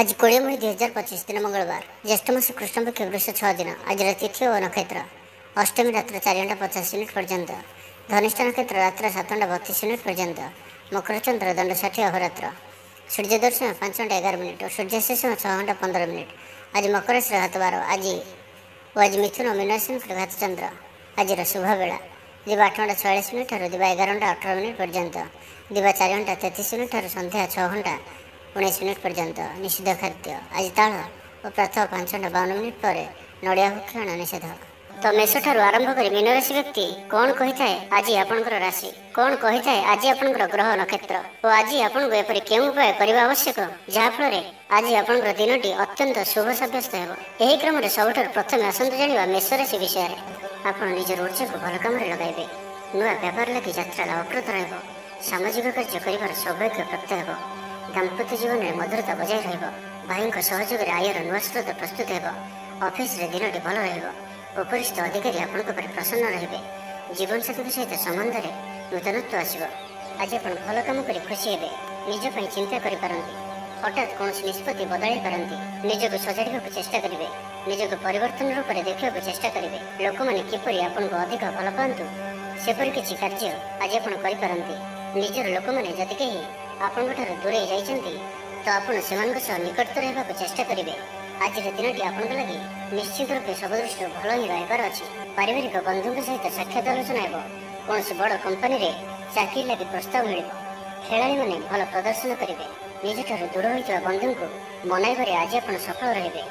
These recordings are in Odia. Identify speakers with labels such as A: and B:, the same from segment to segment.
A: आज 20 मई 2025 दिन मंगलवार ज्येष्ठ मास कृष्ण पक्ष वृष 6 दिन आज तिथि और नक्षत्र अष्टमी रात्र 4:50 पर्यंत धनिष्ठ नक्षत्र रात्र 7:32 पर्यंत मकर चंद्र दंड 60 अहोरात्र सूर्य दर्शन 5:11 और सूर्यास्त 6:15 आज मकर राशि हाथ बार आज मिथुन और मीन राशि घात चंद्र आज शुभ बेला दिवा 8:46 और दिवा 11:18 पर्यंत दिवा 4:33 संध्या 6:19 पर्यंत निषिद्ध खाद्य आज ताल और प्रातः 5:52 पर नड़िया भक्षण निषेध। तो मेष ठार आरंभ कर मीन राशि व्यक्ति कौन कही थाए आज आपणकर राशि कौन कही थाए आज आपणकर ग्रह नक्षत्र और आज आपको एपरि केउं उपाय करबा आवश्यक जहाँफल आज आपणकर दिनटी अत्यंत शुभ सब्यस्त हो। यही क्रम सबुठ प्रथम आसतु जाना मेष राशि विषय आप निजर ऊर्जा को भल कम लगाइबे नुआ व्यापार लगी यात्रा लाभप्रद रहिब सामाजिक कार्य कर सौभाग्य प्राप्त हो। दाम्पत्य जीवन में मधुरता बजाय रही सहयोग आयर नुआ स्रोत प्रस्तुत हो। ऑफिस रे दिनटी भल उपरिस्थ अधिकारी आपण प्रसन्न रे जीवन साथी सहित संबंध में नूतनत्व आसो। आज आप भल कम कर खुशी हे निजपाई चिंता करपारती हठात कौन निष्पत्ति बदल पारती निजक सजाड़ा चेष्टा करेंगे निजक परिवर्तन रूप में देखा चेष्टा करेंगे लोक मैंने किपर आपन को अधिक भल पातु सेपरी किसी कार्य आज आप निजर लोक मैंने जदि कहीं आपण दूरे जाइछन्ति तो आपण सेमानक सह निकटतर हेबाक चेष्टा करेंगे। आज दिनटी आपण लगी निश्चित रूपे सब दृष्टि भल ही रही अच्छी पारिवारिक बंधु सहित साक्षात आलोचना हो। कौन बड़ कंपनी रे चाकरी लगी प्रस्ताव मिल खेलाड़ी मैंने भल प्रदर्शन करेंगे निज दूर होता बंधु को मनाइबार आज आप सफल रे।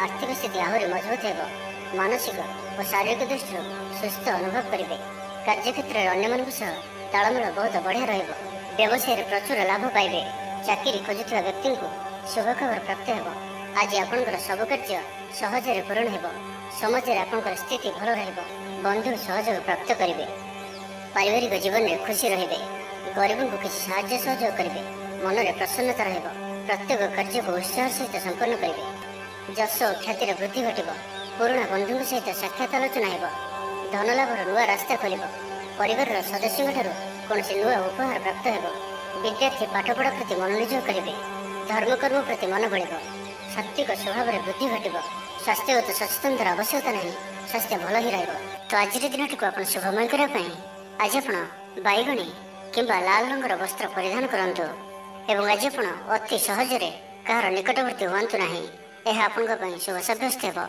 A: आर्थिक स्थिति आहरी मजबूत हो मानसिक और शारीरिक दृष्टि सुस्थ अनुभव करेंगे। कार्यक्षेत्र में अन्य तालमेल बहुत बढ़िया रहिबो। व्यवसाय प्रचुर लाभ पाइबे। चाकरी खोजुवा व्यक्ति को शुभ खबर प्राप्त हो। आज आपणकर सब कार्य सहजरे पूर्ण हो। समाज में आपणकर स्थिति भल रहिबो। बंधु सहयोग प्राप्त करेंगे। पारिवारिक जीवन में खुशी रहिबे। गरीबों को किसी साहाय्य सहयोग करेंगे। मन में प्रसन्नता रहिबो। प्रत्येक कार्य को उत्साह सहित संपन्न करेंगे। जश और ख्यातिर वृद्धि घटिबो। पुराणा बंधु सहित साक्षात आलोचना हो। धन लाभर नुआ रास्ता खोल परिवार सदस्यों कौन नुआ उपहार प्राप्त हो। विद्यार्थी पाठपढ़ा प्रति मनोनियोग करेंगे। धर्मकर्म प्रति मन बढ़ सात्विक स्वभाव में वृद्धि घट स्वास्थ्यगत सचेतनतार आवश्यकता नहीं स्वास्थ्य भल ही रहा। तो आज दिन को आप शुभमय करने आज आप बैगणी किंबा लाल रंगर वस्त्र परिधान करूँ एवं आज आप अति सहजरे कहार निकटवर्ती हूँ ना यह आपण शुभ सब्यस्त हो।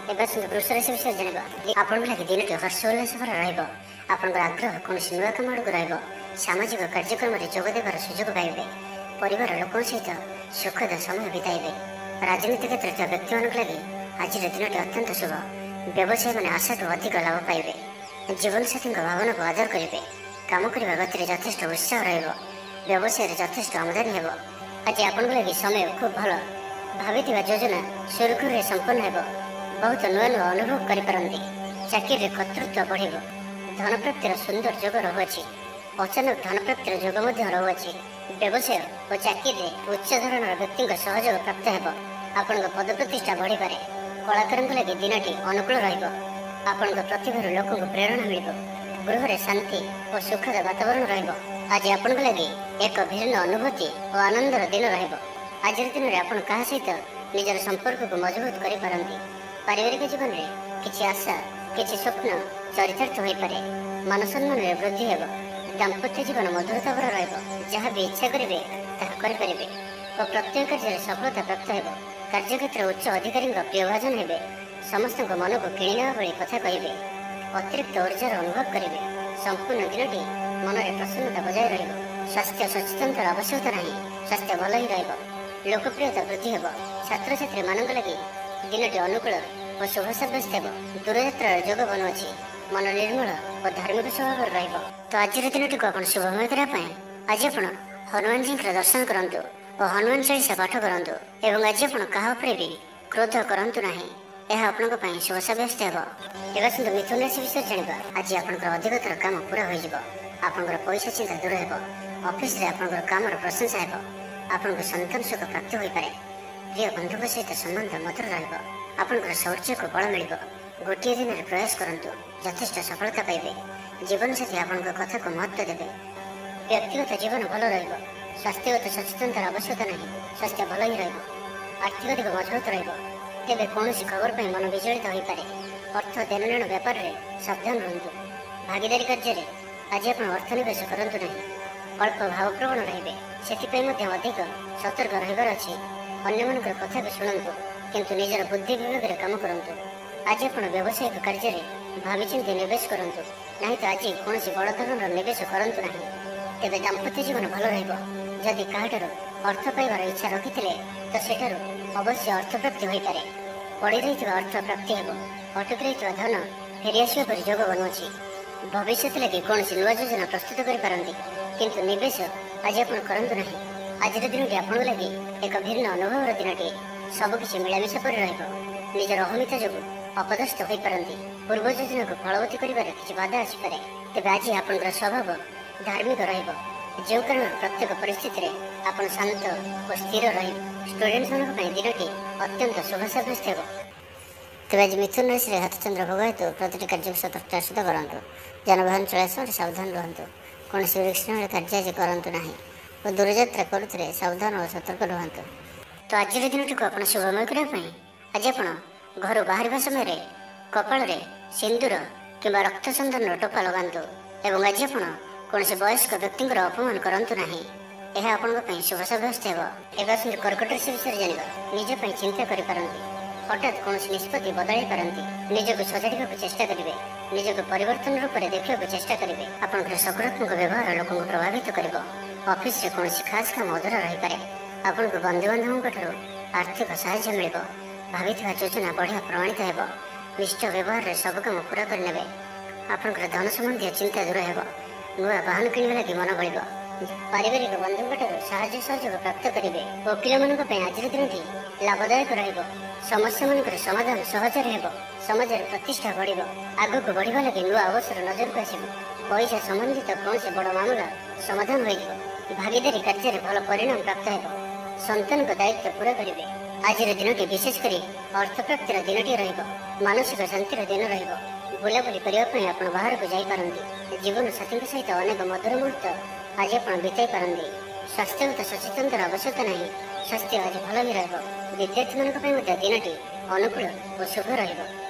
A: वृष राशि विषय जाना आपण लगे दिन हर्षोल्लास भर आग्रह कौन नुआ कम आड़ को सामाजिक कार्यक्रम में जोगदेवार सुजोग पाइबे। परिवार लोकों सहित सुखद समय बिताइबे। राजनीति क्षेत्र व्यक्ति लगे आज दिन अत्यंत शुभ। व्यवसाय मैंने आशाठू अधिक लाभ पाइबे। जीवन साथी भावना को आदर करेंगे। काम करने गति में यथेष उत्साह व्यवसाय यथेष आमदानी हो। आज आपण लगे समय खूब भल भावी योजना सुरखुर संपन्न हो। बहुत नुआ नुआ अनुभव करें। चाकरी कर्तृत्व बढ़ धन प्राप्तिर सुंदर जोग रहुअछि। अचानक धन प्राप्तिर जोग रहुअछि। व्यवसाय और चाकरी उच्च धरण व्यक्ति सहयोग प्राप्त हो। आपण पद प्रतिष्ठा बढ़ी पारे। कलाकार लगे दिनटी अनुकूल रही प्रतिभा लोक प्रेरणा मिल गृह शांति और सुखद वातावरण रज आपण लगे एक भिन्न अनुभूति और आनंदर दिन आज दिन में आप सहित निजर संपर्क को मजबूत करें। पारिवारिक जीवन में किसी आशा किसी स्वप्न चरितार्थ हो पारे। मान सम्मान में वृद्धि हो। दाम्पत्य जीवन मधुरता भर रहा भी इच्छा करेंगे करेंगे और प्रत्येक कार्य सफलता प्राप्त हो। कार्यक्षेत्र उच्च अधिकारी प्रियभाजन हे। समस्त मन को किणा भाई कथा कहे अतिरिक्त ऊर्जार अनुभव करेंगे। संपूर्ण दिनटी मन में प्रसन्नता बजाय रही स्वास्थ्य सचेतनतार आवश्यकता नहीं स्वास्थ्य भल ही रही लोकप्रियता वृद्धि हो। छात्र छात्री मान लगे दिनटी अनुकूल और शुभ सब्यस्त हो। दूरयात्रार जोग बनुअछि। मन निर्मल और धार्मिक स्वभाव रही। तो आज दिन को आप शुभमय करने आज आप हनुमान जी दर्शन करूँ और हनुमान चालीसा पाठ करूँ एवं आज आप क्या भी क्रोध करूँ ना यह आपण शुभ सब्यस्त हो। एवं मिथुन राशि विषय जाना आज आप अधिकतर काम पूरा हो। पैसा चिंता दूर हो। ऑफिस रे आपंकर काम प्रशंसा हो। आपको संतान सुख प्राप्त हो पारे। प्रिय बंधु सहित संबंध मधुर रहा। आपंकर शौर्य को बल मिल गोटे दिन में प्रयास करूँ यथेष सफलता पाइबे। जीवन साथी आपण कथा को महत्व देवे। व्यक्तिगत जीवन भल ସ୍ୱାସ୍ଥ୍ୟଗତ ସଚେତନତାର ଆବଶ୍ୟକତା ନାହିଁ। ସ୍ୱାସ୍ଥ୍ୟ ଭଲ ହିଁ ରହିବ, ଆର୍ଥିକ ଦିଗ ମଜବୁତ ରହିବ। ତେବେ କୌଣସି ଖବର ପାଇଁ ମନ ବିଚଳିତ ହୋଇପାରେ। ଅର୍ଥ ଦେଣନେଣ ବ୍ୟାପାରରେ ସାବଧାନ ରୁହନ୍ତୁ। ଭାଗିଦାରୀ କାର୍ଯ୍ୟରେ ଆଜି ଆପଣ ଅର୍ଥ ନିବେଶ କରନ୍ତୁ ନାହିଁ। ଅଳ୍ପ ଭାବପ୍ରବଣ ରହିବେ, ସେଥିପାଇଁ ମଧ୍ୟ ଅଧିକ ସତର୍କ ରହିବାର ଅଛି। ଅନ୍ୟମାନଙ୍କର କଥାକୁ ଶୁଣନ୍ତୁ, କିନ୍ତୁ ନିଜର ବୁଦ୍ଧି ବିବେକରେ କାମ କରନ୍ତୁ। ଆଜି ଆପଣ ବ୍ୟବସାୟିକ କାର୍ଯ୍ୟରେ ଭାବିଚିନ୍ତି ନିବେଶ କରନ୍ତୁ, ନାହିଁ ତ ଆଜି କୌଣସି ବଡ଼ ଧରଣର ନିବେଶ କରନ୍ତୁ ନାହିଁ। ତେବେ ଦାମ୍ପତ୍ୟ ଜୀବନ ଭଲ ରହିବ। ଯଦି କାହାଠାରୁ ଅର୍ଥ ପାଇବାର ଇଚ୍ଛା ରଖିଥିଲେ ତ ସେଠାରୁ ଅବଶ୍ୟ ଅର୍ଥପ୍ରାପ୍ତି ହୋଇପାରେ। ପଡ଼ି ରହିଥିବା ଅର୍ଥ ପ୍ରାପ୍ତି ହେବ। ଅଟକି ରହିଥିବା ଧନ ଫେରିଆସିବା ପରି ଯୋଗ ବନୁଅଛି। ଭବିଷ୍ୟତ ଲାଗି କୌଣସି ନୂଆ ଯୋଜନା ପ୍ରସ୍ତୁତ କରିପାରନ୍ତି, କିନ୍ତୁ ନିବେଶ ଆଜି ଆପଣ କରନ୍ତୁ ନାହିଁ। ଆଜିର ଦିନଟି ଆପଣଙ୍କ ଲାଗି ଏକ ଭିନ୍ନ ଅନୁଭବର ଦିନଟିଏ। ସବୁକିଛି ମିଳାମିଶା ପରି ରହିବ। ନିଜର ଅହମିକା ଯୋଗୁଁ ଅପଦସ୍ଥ ହୋଇପାରନ୍ତି। ପୂର୍ବ ଯୋଜନାକୁ ଫଳବତୀ କରିବାରେ କିଛି ବାଧା ଆସିପାରେ। ତେବେ ଆଜି ଆପଣଙ୍କର ସ୍ୱଭାବ ଧାର୍ମିକ ରହିବ, ଯେଉଁ କାରଣରୁ ପ୍ରତ୍ୟେକ ପରିସ୍ଥିତିରେ ଆପଣ ଶାନ୍ତ ଓ ସ୍ଥିର ରହିବେ। ଷ୍ଟୁଡେଣ୍ଟମାନଙ୍କ ପାଇଁ ଦିନଟି ଅତ୍ୟନ୍ତ ଶୁଭ ସାବ୍ୟସ୍ତ ହେବ। ତେବେ ଆଜି ମିଥୁନ ରାଶିରେ ହାତଚନ୍ଦ୍ର ଭୋଗ ହେତୁ ପ୍ରତିଟି କାର୍ଯ୍ୟକୁ ସତର୍କତାର ସହିତ କରନ୍ତୁ। ଯାନବାହନ ଚଳାଇବା ସମୟରେ ସାବଧାନ ରୁହନ୍ତୁ। କୌଣସି ଉତ୍ସବରେ କାର୍ଯ୍ୟ ଆଜି କରନ୍ତୁ ନାହିଁ ଓ ଦୂରଯାତ୍ରା କରୁଥିଲେ ସାବଧାନ ଓ ସତର୍କ ରୁହନ୍ତୁ। ତ ଆଜିର ଦିନଟିକୁ ଆପଣ ଶୁଭମୟ କରିବା ପାଇଁ ଆଜି ଆପଣ ଘରୁ ବାହାରିବା ସମୟରେ କପାଳରେ ସିନ୍ଦୁର କିମ୍ବା ରକ୍ତ ଚନ୍ଦନର ଟୋପା ଲଗାନ୍ତୁ ଏବଂ ଆଜି ଆପଣ କୌଣସି ବୟସ୍କ ବ୍ୟକ୍ତିଙ୍କର ଅପମାନ କରନ୍ତୁ ନାହିଁ। ଏହା ଆପଣଙ୍କ ପାଇଁ ଶୁଭ ସାବ୍ୟସ୍ତ ହେବ। ଏବେ ଆସନ୍ତୁ କର୍କଟ ରାଶି ବିଷୟରେ ଜାଣିବା। ନିଜ ପାଇଁ ଚିନ୍ତା କରିପାରନ୍ତି, ହଠାତ୍ କୌଣସି ନିଷ୍ପତ୍ତି ବଦଳାଇ ପାରନ୍ତି। ନିଜକୁ ସଜାଡ଼ିବାକୁ ଚେଷ୍ଟା କରିବେ, ନିଜକୁ ପରିବର୍ତ୍ତନ ରୂପରେ ଦେଖିବାକୁ ଚେଷ୍ଟା କରିବେ। ଆପଣଙ୍କର ସକାରାତ୍ମକ ବ୍ୟବହାର ଲୋକଙ୍କୁ ପ୍ରଭାବିତ କରିବ। ଅଫିସରେ କୌଣସି ଖାସ୍ କାମ ଅଧୁରା ରହିପାରେ। ଆପଣଙ୍କୁ ବନ୍ଧୁବାନ୍ଧବଙ୍କ ଠାରୁ ଆର୍ଥିକ ସାହାଯ୍ୟ ମିଳିବ। ଭାବିଥିବା ଯୋଜନା ବଢ଼ିଆ ପ୍ରମାଣିତ ହେବ। ନିଷ୍ଠ ବ୍ୟବହାରରେ ସବୁ କାମ ପୁରା କରିନେବେ। ଆପଣଙ୍କର ଧନ ସମ୍ବନ୍ଧୀୟ ଚିନ୍ତା ଦୂର ହେବ। ନୂଆ ବାହନ କିଣିବା ଲାଗି ମନ ବଳିବ। ପାରିବାରିକ ବନ୍ଧୁଙ୍କଠାରୁ ସାହାଯ୍ୟ ସହଯୋଗ ପ୍ରାପ୍ତ କରିବେ। ଓକିଲମାନଙ୍କ ପାଇଁ ଆଜିର ଦିନଟି ଲାଭଦାୟକ ରହିବ। ସମସ୍ୟାମାନଙ୍କର ସମାଧାନ ସହଜରେ ହେବ। ସମାଜରେ ପ୍ରତିଷ୍ଠା ବଢ଼ିବ। ଆଗକୁ ବଢ଼ିବା ଲାଗି ନୂଆ ଅବସର ନଜରକୁ ଆସିବ। ପଇସା ସମ୍ବନ୍ଧିତ କୌଣସି ବଡ଼ ମାମଲା ସମାଧାନ ହୋଇଯିବ। ଭାଗିଦାରୀ କାର୍ଯ୍ୟରେ ଭଲ ପରିଣାମ ପ୍ରାପ୍ତ ହେବ। ସନ୍ତାନଙ୍କ ଦାୟିତ୍ୱ ପୁରା କରିବେ। ଆଜିର ଦିନଟି ବିଶେଷ କରି ଅର୍ଥପ୍ରାପ୍ତିର ଦିନଟିଏ ରହିବ। ମାନସିକ ଶାନ୍ତିର ଦିନ ରହିବ। ବୁଲାବୁଲି କରିବା ପାଇଁ ଆପଣ ବାହାରକୁ ଯାଇପାରନ୍ତି। ଜୀବନ ସାଥୀଙ୍କ ସହିତ ଅନେକ ମଧୁର ମୁହୂର୍ତ୍ତ ଆଜି ଆପଣ ବିତାଇ ପାରନ୍ତି। ସ୍ୱାସ୍ଥ୍ୟଗତ ସଚେତନତାର ଆବଶ୍ୟକତା ନାହିଁ। ସ୍ୱାସ୍ଥ୍ୟ ଆଜି ଭଲ ହିଁ ରହିବ। ବିଦ୍ୟାର୍ଥୀମାନଙ୍କ ପାଇଁ ମଧ୍ୟ ଦିନଟି ଅନୁକୂଳ ଓ ଶୁଭ ରହିବ।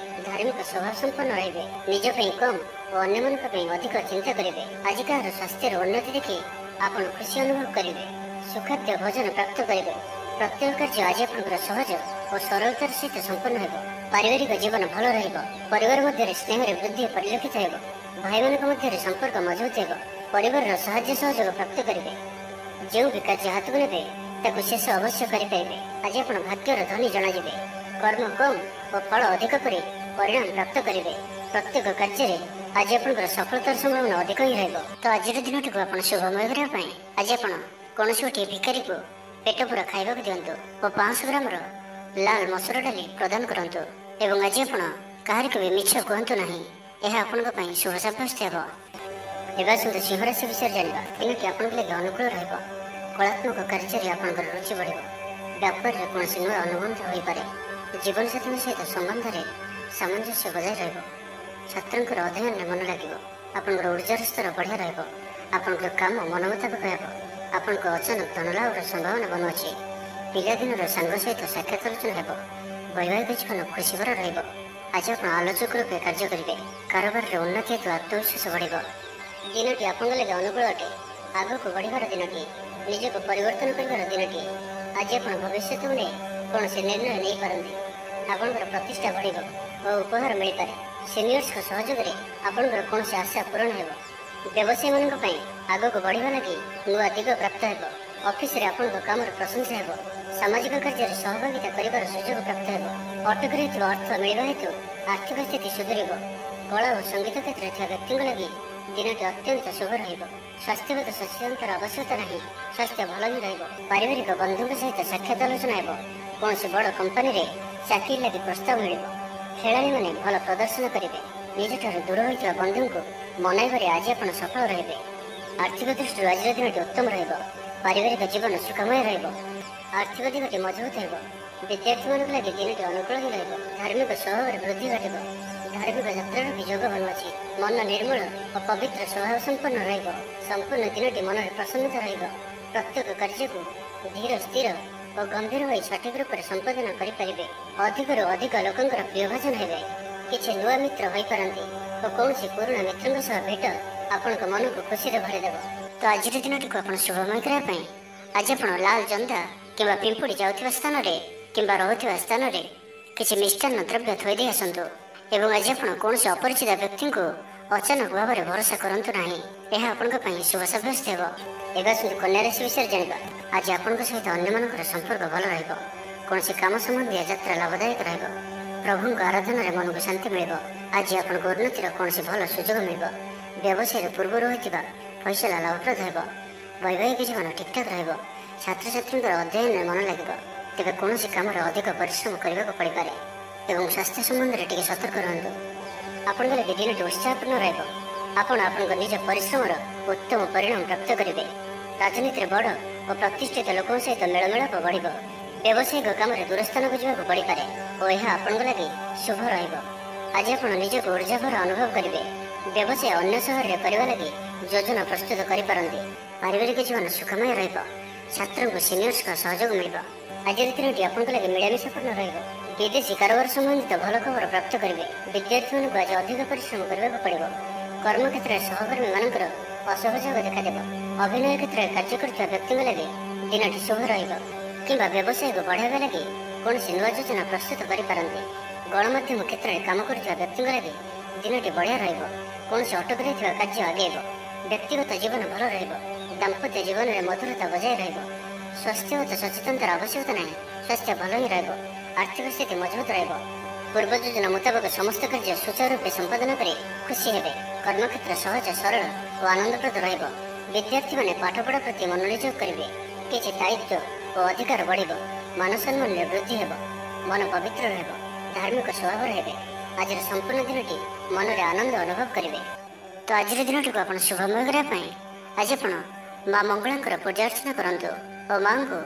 A: ଧାର୍ମିକ ସ୍ୱଭାବ ସମ୍ପନ୍ନ ରହିବେ। ନିଜ ପାଇଁ କମ୍ ଓ ଅନ୍ୟମାନଙ୍କ ପାଇଁ ଅଧିକ ଚିନ୍ତା କରିବେ। ଆଜି କାହାର ସ୍ୱାସ୍ଥ୍ୟର ଉନ୍ନତି ଦେଖି ଆପଣ ଖୁସି ଅନୁଭବ କରିବେ। ସୁଖାଦ୍ୟ ଭୋଜନ ପ୍ରାପ୍ତ କରିବେ। ପ୍ରତ୍ୟେକ କାର୍ଯ୍ୟ ଆଜି ଆପଣଙ୍କର ସହଜ ଓ ସରଳତାର ସହିତ ସମ୍ପନ୍ନ ହେବ। ପାରିବାରିକ ଜୀବନ ଭଲ ରହିବ। ପରିବାର ମଧ୍ୟରେ ସ୍ନେହରେ ବୃଦ୍ଧି ପରିଲକ୍ଷିତ ହେବ। ଭାଇମାନଙ୍କ ମଧ୍ୟରେ ସମ୍ପର୍କ ମଜବୁତ ହେବ। ପରିବାରର ସାହାଯ୍ୟ ସହଯୋଗ ପ୍ରାପ୍ତ କରିବେ। ଯେଉଁ ବି କାର୍ଯ୍ୟ ହାତକୁ ନେବେ ତାକୁ ଶେଷ ଅବଶ୍ୟ କରିପାରିବେ। ଆଜି ଆପଣ ଭାଗ୍ୟର ଧନୀ ଜଣାଯିବେ। କର୍ମ କମ୍ ଓ ଫଳ ଅଧିକ କରି ପରିଣାମ ପ୍ରାପ୍ତ କରିବେ। ପ୍ରତ୍ୟେକ କାର୍ଯ୍ୟରେ ଆଜି ଆପଣଙ୍କର ସଫଳତାର ସମ୍ଭାବନା ଅଧିକ ହିଁ ରହିବ। ତ ଆଜିର ଦିନଟିକୁ ଆପଣ ଶୁଭମୟ କରିବା ପାଇଁ ଆଜି ଆପଣ କୌଣସି ଗୋଟିଏ ଭିକାରୀକୁ ପେଟ ପୂରା ଖାଇବାକୁ ଦିଅନ୍ତୁ ଓ 500 ଗ୍ରାମର ଲାଲ ମସୁର ଡାଲି ପ୍ରଦାନ କରନ୍ତୁ। ଏବଂ ଆଜି ଆପଣ କାହାରିକୁ ବି ମିଛ କୁହନ୍ତୁ ନାହିଁ। ଏହା ଆପଣଙ୍କ ପାଇଁ ଶୁଭ ସାବ୍ୟସ୍ତ ହେବ। ଏବେ ଆସନ୍ତୁ ସିଂହ ରାଶି ବିଷୟରେ ଜାଣିବା। ଦିନଟି ଆପଣଙ୍କ ଲାଗି ଅନୁକୂଳ ରହିବ। କଳାତ୍ମକ କାର୍ଯ୍ୟରେ ଆପଣଙ୍କର ରୁଚି ବଢ଼ିବ। ବ୍ୟାପାରରେ କୌଣସି ନୂଆ ଅନୁବନ୍ଧ ହୋଇପାରେ। ଜୀବନସାଥୀଙ୍କ ସହିତ ସମ୍ବନ୍ଧରେ ସାମଞ୍ଜସ୍ୟ ବଜାୟ ରହିବ। ଛାତ୍ରଙ୍କର ଅଧ୍ୟୟନରେ ମନ ଲାଗିବ। ଆପଣଙ୍କର ଉର୍ଜାର ସ୍ତର ବଢ଼ିଆ ରହିବ। ଆପଣଙ୍କର କାମ ମନ ମୁତାବକ ହେବ। ଆପଣଙ୍କ ଅଚାନକ ଧନଲାଭର ସମ୍ଭାବନା ବନୁଅଛି। ପିଲାଦିନର ସାଙ୍ଗ ସହିତ ସାକ୍ଷାତ ଆଲୋଚନା ହେବ। ବୈବାହିକ ଜୀବନ ଖୁସିଭରା ରହିବ। ଆଜି ଆପଣ ଆଲୋଚକ ରୂପେ କାର୍ଯ୍ୟ କରିବେ। କାରବାରରେ ଉନ୍ନତି ହେତୁ ଆତ୍ମବିଶ୍ୱାସ ବଢ଼ିବ। ଦିନଟି ଆପଣଙ୍କ ଲାଗି ଅନୁକୂଳ ଅଟେ। ଆଗକୁ ବଢ଼ିବାର ଦିନଟିଏ, ନିଜକୁ ପରିବର୍ତ୍ତନ କରିବାର ଦିନଟିଏ। ଆଜି ଆପଣ ଭବିଷ୍ୟତକୁ ନେଇ କୌଣସି ନିର୍ଣ୍ଣୟ ନେଇପାରନ୍ତି। ଆପଣଙ୍କର ପ୍ରତିଷ୍ଠା ବଢ଼ିବ ଓ ଉପହାର ମିଳିପାରେ। ସିନିୟର୍ସଙ୍କ ସହଯୋଗରେ ଆପଣଙ୍କର କୌଣସି ଆଶା ପୂରଣ ହେବ। ବ୍ୟବସାୟୀମାନଙ୍କ ପାଇଁ ଆଗକୁ ବଢ଼ିବା ଲାଗି ନୂଆ ଦିଗ ପ୍ରାପ୍ତ ହେବ। ଅଫିସରେ ଆପଣଙ୍କ କାମର ପ୍ରଶଂସା ହେବ। ସାମାଜିକ କାର୍ଯ୍ୟରେ ସହଭାଗିତା କରିବାର ସୁଯୋଗ ପ୍ରାପ୍ତ ହେବ। ଅଟକି ରହିଥିବା ଅର୍ଥ ମିଳିବା ହେତୁ ଆର୍ଥିକ ସ୍ଥିତି ସୁଧୁରିବ। କଳା ଓ ସଙ୍ଗୀତ କ୍ଷେତ୍ରରେ ଥିବା ବ୍ୟକ୍ତିଙ୍କ ଲାଗି ଦିନଟି ଅତ୍ୟନ୍ତ ଶୁଭ ରହିବ। ସ୍ୱାସ୍ଥ୍ୟଗତ ସଚେତନତାର ଆବଶ୍ୟକତା ନାହିଁ। ସ୍ୱାସ୍ଥ୍ୟ ଭଲ ହିଁ ରହିବ। ପାରିବାରିକ ବନ୍ଧୁଙ୍କ ସହିତ ସାକ୍ଷାତ ଆଲୋଚନା ହେବ। କୌଣସି ବଡ଼ କମ୍ପାନୀରେ ଚାକିରି ଲାଗି ପ୍ରସ୍ତାବ ମିଳିବ। ଖେଳାଳିମାନେ ଭଲ ପ୍ରଦର୍ଶନ କରିବେ। ନିଜଠାରୁ ଦୂର ହୋଇଥିବା ବନ୍ଧୁଙ୍କୁ ମନାଇବାରେ ଆଜି ଆପଣ ସଫଳ ରହିବେ। ଆର୍ଥିକ ଦୃଷ୍ଟିରୁ ଆଜିର ଦିନଟି ଉତ୍ତମ ରହିବ। ପାରିବାରିକ ଜୀବନ ସୁଖମୟ ରହିବ। ଆର୍ଥିକ ଦିଗଟି ମଜବୁତ ହେବ। ବିଦ୍ୟାର୍ଥୀମାନଙ୍କ ଲାଗି ଦିନଟି ଅନୁକୂଳ ହିଁ ରହିବ। ଧାର୍ମିକ ସ୍ୱଭାବରେ ବୃଦ୍ଧି ଘଟିବ। ଧାର୍ମିକ ଯାତ୍ରାର ବି ଯୋଗ ବନୁଅଛି। ମନ ନିର୍ମଳ ଓ ପବିତ୍ର ସ୍ୱଭାବ ସମ୍ପନ୍ନ ରହିବ। ସମ୍ପୂର୍ଣ୍ଣ ଦିନଟି ମନରେ ପ୍ରସନ୍ନତା ରହିବ। ପ୍ରତ୍ୟେକ କାର୍ଯ୍ୟକୁ ଧୀର ସ୍ଥିର ଓ ଗମ୍ଭୀର ହୋଇ ସଠିକ ରୂପରେ ସମ୍ପାଦନ କରିପାରିବେ। ଅଧିକରୁ ଅଧିକ ଲୋକଙ୍କର ପ୍ରିୟଭାଜନ ହେବେ। କିଛି ନୂଆ ମିତ୍ର ହୋଇପାରନ୍ତି ଓ କୌଣସି ପୁରୁଣା ମିତ୍ରଙ୍କ ସହ ଭେଟ ଆପଣଙ୍କ ମନକୁ ଖୁସିରେ ଭରିଦେବ। ତ ଆଜିର ଦିନଟିକୁ ଆପଣ ଶୁଭମୟ କରିବା ପାଇଁ ଆଜି ଆପଣ ଲାଲ ଜନ୍ଦା କିମ୍ବା ପିମ୍ପୁଡ଼ି ଯାଉଥିବା ସ୍ଥାନରେ କିମ୍ବା ରହୁଥିବା ସ୍ଥାନରେ କିଛି ମିଷ୍ଟାନ୍ନ ଦ୍ରବ୍ୟ ଥୋଇ ଦେଇ ଆସନ୍ତୁ ଏବଂ ଆଜି ଆପଣ କୌଣସି ଅପରିଚିତ ବ୍ୟକ୍ତିଙ୍କୁ ଅଚାନକ ଭାବରେ ଭରସା କରନ୍ତୁ ନାହିଁ। ଏହା ଆପଣଙ୍କ ପାଇଁ ଶୁଭ ସାବ୍ୟସ୍ତ ହେବ। ଏବେ ଆସନ୍ତୁ କନ୍ୟା ରାଶି ବିଷୟରେ ଜାଣିବା। ଆଜି ଆପଣଙ୍କ ସହିତ ଅନ୍ୟମାନଙ୍କର ସମ୍ପର୍କ ଭଲ ରହିବ। କୌଣସି କାମ ସମ୍ବନ୍ଧୀୟ ଯାତ୍ରା ଲାଭଦାୟକ ରହିବ। ପ୍ରଭୁଙ୍କ ଆରାଧନାରେ ମନକୁ ଶାନ୍ତି ମିଳିବ। ଆଜି ଆପଣଙ୍କ ଉନ୍ନତିର କୌଣସି ଭଲ ସୁଯୋଗ ମିଳିବ। ବ୍ୟବସାୟରେ ପୂର୍ବରୁ ହୋଇଥିବା ଫଇସଲା ଲାଭପ୍ରଦ ହେବ। ବୈବାହିକ ଜୀବନ ଠିକ୍ଠାକ୍ ରହିବ। ଛାତ୍ରଛାତ୍ରୀଙ୍କର ଅଧ୍ୟୟନରେ ମନ ଲାଗିବ। ତେବେ କୌଣସି କାମରେ ଅଧିକ ପରିଶ୍ରମ କରିବାକୁ ପଡ଼ିପାରେ ଏବଂ ସ୍ୱାସ୍ଥ୍ୟ ସମ୍ବନ୍ଧରେ ଟିକେ ସତର୍କ ରୁହନ୍ତୁ। ଆପଣଙ୍କ ଲାଗି ଦିନଟି ଉତ୍ସାହପୂର୍ଣ୍ଣ ରହିବ। ଆପଣ ଆପଣଙ୍କ ନିଜ ପରିଶ୍ରମର ଉତ୍ତମ ପରିଣାମ ପ୍ରାପ୍ତ କରିବେ। ରାଜନୀତିରେ ବଡ଼ ଓ ପ୍ରତିଷ୍ଠିତ ଲୋକଙ୍କ ସହିତ ମେଳମେଳାପ ବଢ଼ିବ। ବ୍ୟବସାୟିକ କାମରେ ଦୂରସ୍ଥାନକୁ ଯିବାକୁ ପଡ଼ିପାରେ ଓ ଏହା ଆପଣଙ୍କ ଲାଗି ଶୁଭ ରହିବ। ଆଜି ଆପଣ ନିଜକୁ ଉର୍ଜାଭର ଅନୁଭବ କରିବେ। ବ୍ୟବସାୟ ଅନ୍ୟ ସହରରେ କରିବା ଲାଗି ଯୋଜନା ପ୍ରସ୍ତୁତ କରିପାରନ୍ତି। ପାରିବାରିକ ଜୀବନ ସୁଖମୟ ରହିବ। ଛାତ୍ରଙ୍କୁ ସିନିୟର୍ସଙ୍କ ସହଯୋଗ ମିଳିବ। ଆଜିର ଦିନଟି ଆପଣଙ୍କ ଲାଗି ମିଳାମିଶାପୂର୍ଣ୍ଣ ରହିବ। ବିଦେଶୀ କାରବାର ସମ୍ବନ୍ଧିତ ଭଲ ଖବର ପ୍ରାପ୍ତ କରିବେ। ବିଦ୍ୟାର୍ଥୀମାନଙ୍କୁ ଆଜି ଅଧିକ ପରିଶ୍ରମ କରିବାକୁ ପଡ଼ିବ। କର୍ମକ୍ଷେତ୍ରରେ ସହକର୍ମୀମାନଙ୍କର ଅସହଯୋଗ ଦେଖାଦେବ। ଅଭିନୟ କ୍ଷେତ୍ରରେ କାର୍ଯ୍ୟ କରୁଥିବା ବ୍ୟକ୍ତିଙ୍କ ଲାଗି ଦିନଟି ଶୁଭ ରହିବ କିମ୍ବା ବ୍ୟବସାୟକୁ ବଢ଼ାଇବା ଲାଗି କୌଣସି ନୂଆ ଯୋଜନା ପ୍ରସ୍ତୁତ କରିପାରନ୍ତି। ଗଣମାଧ୍ୟମ କ୍ଷେତ୍ରରେ କାମ କରୁଥିବା ବ୍ୟକ୍ତିଙ୍କ ଲାଗି ଦିନଟି ବଢ଼ିଆ ରହିବ। କୌଣସି ଅଟକି ରହିଥିବା କାର୍ଯ୍ୟ ଆଗେଇବ। ବ୍ୟକ୍ତିଗତ ଜୀବନ ଭଲ ରହିବ। ଦାମ୍ପତ୍ୟ ଜୀବନରେ ମଧୁରତା ବଜାୟ ରହିବ। ସ୍ୱାସ୍ଥ୍ୟଗତ ସଚେତନତାର ଆବଶ୍ୟକତା ନାହିଁ। ସ୍ୱାସ୍ଥ୍ୟ ଭଲ ହିଁ ରହିବ। ଆର୍ଥିକ ସ୍ଥିତି ମଜବୁତ ରହିବ। ପୂର୍ବ ଯୋଜନା ମୁତାବକ ସମସ୍ତ କାର୍ଯ୍ୟ ସୁଚାରୁ ରୂପେ ସମ୍ପାଦନ କରି ଖୁସି ହେବେ। କର୍ମକ୍ଷେତ୍ର ସହଜ ସରଳ ଓ ଆନନ୍ଦପ୍ରଦ ରହିବ। ବିଦ୍ୟାର୍ଥୀମାନେ ପାଠପଢ଼ା ପ୍ରତି ମନୋନିଯୋଗ କରିବେ। କିଛି ଦାୟିତ୍ୱ ଓ ଅଧିକାର ବଢ଼ିବ। ମାନସମ୍ମାନରେ ବୃଦ୍ଧି ହେବ। ମନ ପବିତ୍ର ରହିବ। ଧାର୍ମିକ ସ୍ୱଭାବର ହେବେ। ଆଜିର ସମ୍ପୂର୍ଣ୍ଣ ଦିନଟି ମନରେ ଆନନ୍ଦ ଅନୁଭବ କରିବେ। ତ ଆଜିର ଦିନଟିକୁ ଆପଣ ଶୁଭମୟ କରିବା ପାଇଁ ଆଜି ଆପଣ ମା ମଙ୍ଗଳାଙ୍କର ପୂଜା ଅର୍ଚ୍ଚନା କରନ୍ତୁ ଓ ମାଙ୍କୁ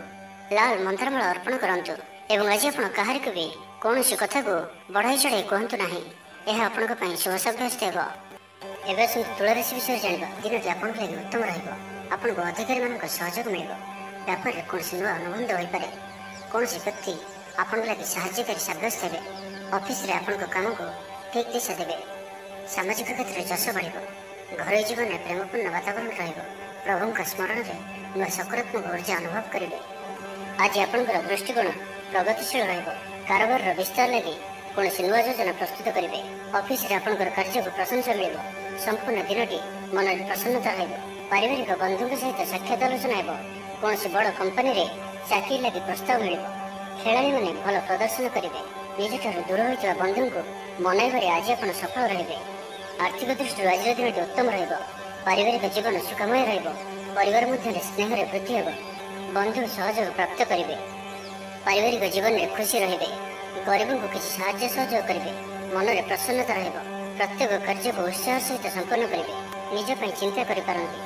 A: ଲାଲ ମନ୍ତ୍ରମାଳ ଅର୍ପଣ କରନ୍ତୁ ଏବଂ ଆଜି ଆପଣ କାହାରିକୁ ବି କୌଣସି କଥାକୁ ବଢ଼ାଇ ଚଢ଼ାଇ କୁହନ୍ତୁ ନାହିଁ। ଏହା ଆପଣଙ୍କ ପାଇଁ ଶୁଭ ସାବ୍ୟସ୍ତ ହେବ। ଏବେ ଆସନ୍ତୁ ତୁଳା ରାଶି ବିଷୟରେ ଜାଣିବା। ଦିନଟି ଆପଣଙ୍କ ଲାଗି ଉତ୍ତମ ରହିବ। ଆପଣଙ୍କୁ ଅଧିକାରୀମାନଙ୍କ ସହଯୋଗ ମିଳିବ। ବ୍ୟାପାରରେ କୌଣସି ନୂଆ ଅନୁବନ୍ଧ ହୋଇପାରେ। କୌଣସି ବ୍ୟକ୍ତି ଆପଣଙ୍କ ଲାଗି ସାହାଯ୍ୟକାରୀ ସାବ୍ୟସ୍ତ ହେବେ। ଅଫିସରେ ଆପଣଙ୍କ କାମକୁ ଠିକ୍ ଦିଶା ଦେବେ। ସାମାଜିକ କ୍ଷେତ୍ରରେ ଯଶ ବଢ଼ିବ। ଘରୋଇ ଜୀବନରେ ପ୍ରେମପୂର୍ଣ୍ଣ ବାତାବରଣ ରହିବ। ପ୍ରଭୁଙ୍କ ସ୍ମରଣରେ ନୂଆ ସକାରାତ୍ମକ ଉର୍ଜା ଅନୁଭବ କରିବେ। ଆଜି ଆପଣଙ୍କର ଦୃଷ୍ଟିକୋଣ ପ୍ରଗତିଶୀଳ ରହିବ। କାରବାରର ବିସ୍ତାର ଲାଗି କୌଣସି ନୂଆ ଯୋଜନା ପ୍ରସ୍ତୁତ କରିବେ। ଅଫିସରେ ଆପଣଙ୍କର କାର୍ଯ୍ୟକୁ ପ୍ରଶଂସା ମିଳିବ। ସମ୍ପୂର୍ଣ୍ଣ ଦିନଟି ମନରେ ପ୍ରସନ୍ନତା ରହିବ। ପାରିବାରିକ ବନ୍ଧୁଙ୍କ ସହିତ ସାକ୍ଷାତ ଆଲୋଚନା ହେବ। କୌଣସି ବଡ଼ କମ୍ପାନୀରେ ଚାକିରି ଲାଗି ପ୍ରସ୍ତାବ ମିଳିବ। ଖେଳାଳିମାନେ ଭଲ ପ୍ରଦର୍ଶନ କରିବେ। ନିଜଠାରୁ ଦୂର ହୋଇଥିବା ବନ୍ଧୁଙ୍କୁ ମନାଇବାରେ ଆଜି ଆପଣ ସଫଳ ରହିବେ। ଆର୍ଥିକ ଦୃଷ୍ଟିରୁ ଆଜିର ଦିନଟି ଉତ୍ତମ ରହିବ। ପାରିବାରିକ ଜୀବନ ସୁଖମୟ ରହିବ। ପରିବାର ମଧ୍ୟରେ ସ୍ନେହରେ ବୃଦ୍ଧି ହେବ। ବନ୍ଧୁ ସହଯୋଗ ପ୍ରାପ୍ତ କରିବେ। ପାରିବାରିକ ଜୀବନରେ ଖୁସି ରହିବେ। ଗରିବଙ୍କୁ କିଛି ସାହାଯ୍ୟ ସହଯୋଗ କରିବେ। ମନରେ ପ୍ରସନ୍ନତା ରହିବ। ପ୍ରତ୍ୟେକ କାର୍ଯ୍ୟକୁ ଉତ୍ସାହ ସହିତ ସମ୍ପନ୍ନ କରିବେ। ନିଜ ପାଇଁ ଚିନ୍ତା କରିପାରନ୍ତି।